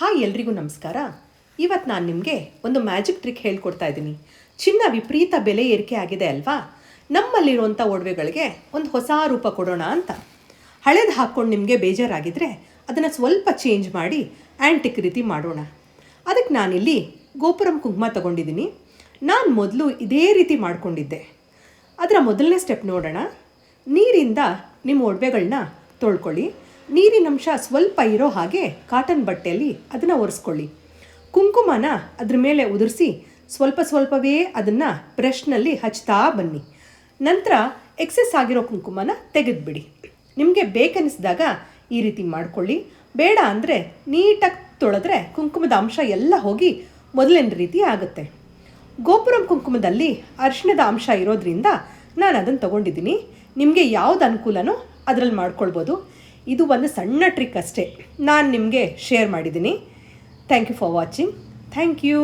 Hi ಎಲ್ರಿಗೂ ನಮಸ್ಕಾರ. ಇವತ್ತು ನಾನು ನಿಮಗೆ ಒಂದು ಮ್ಯಾಜಿಕ್ ಟ್ರಿಕ್ ಹೇಳ್ಕೊಡ್ತಾ ಇದ್ದೀನಿ. ಚಿನ್ನ ವಿಪರೀತ ಬೆಲೆ ಏರಿಕೆ ಆಗಿದೆ ಅಲ್ವಾ? ನಮ್ಮಲ್ಲಿರುವಂಥ ಒಡವೆಗಳಿಗೆ ಒಂದು ಹೊಸ ರೂಪ ಕೊಡೋಣ ಅಂತ. ಹಳೇದು ಹಾಕ್ಕೊಂಡು ನಿಮಗೆ ಬೇಜಾರಾಗಿದ್ದರೆ ಅದನ್ನು ಸ್ವಲ್ಪ ಚೇಂಜ್ ಮಾಡಿ ಆ್ಯಂಟಿಕ್ ರೀತಿ ಮಾಡೋಣ. ಅದಕ್ಕೆ ನಾನಿಲ್ಲಿ ಗೋಪುರಂ ಕುಂಕುಮ ತೊಗೊಂಡಿದ್ದೀನಿ. ನಾನು ಮೊದಲು ಇದೇ ರೀತಿ ಮಾಡ್ಕೊಂಡಿದ್ದೆ. ಅದರ ಮೊದಲನೇ ಸ್ಟೆಪ್ ನೋಡೋಣ. ನೀರಿಂದ ನಿಮ್ಮ ಒಡವೆಗಳನ್ನ ತೊಳ್ಕೊಳ್ಳಿ. ನೀರಿನಂಶ ಸ್ವಲ್ಪ ಇರೋ ಹಾಗೆ ಕಾಟನ್ ಬಟ್ಟೆಯಲ್ಲಿ ಅದನ್ನು ಒರೆಸ್ಕೊಳ್ಳಿ. ಕುಂಕುಮನ ಅದ್ರ ಮೇಲೆ ಉದುರಿಸಿ ಸ್ವಲ್ಪವೇ ಅದನ್ನು ಬ್ರಷ್ನಲ್ಲಿ ಹಚ್ತಾ ಬನ್ನಿ. ನಂತರ ಎಕ್ಸೆಸ್ ಆಗಿರೋ ಕುಂಕುಮನ ತೆಗೆದುಬಿಡಿ. ನಿಮಗೆ ಬೇಕನ್ನಿಸಿದಾಗ ಈ ರೀತಿ ಮಾಡ್ಕೊಳ್ಳಿ. ಬೇಡ ಅಂದರೆ ನೀಟಾಗಿ ತೊಳೆದ್ರೆ ಕುಂಕುಮದ ಅಂಶ ಎಲ್ಲ ಹೋಗಿ ಮೊದಲಿನ ರೀತಿ ಆಗುತ್ತೆ. ಗೋಪುರಂ ಕುಂಕುಮದಲ್ಲಿ ಅರಿಶಿಣದ ಅಂಶ ಇರೋದ್ರಿಂದ ನಾನು ಅದನ್ನು ತೊಗೊಂಡಿದ್ದೀನಿ. ನಿಮಗೆ ಯಾವ್ದು ಅನುಕೂಲನೋ ಅದರಲ್ಲಿ ಮಾಡ್ಕೊಳ್ಬೋದು. ಇದು ಒಂದು ಸಣ್ಣ ಟ್ರಿಕ್ ಅಷ್ಟೇ, ನಾನು ನಿಮಗೆ ಶೇರ್ ಮಾಡಿದ್ದೀನಿ. Thank you for watching. Thank you.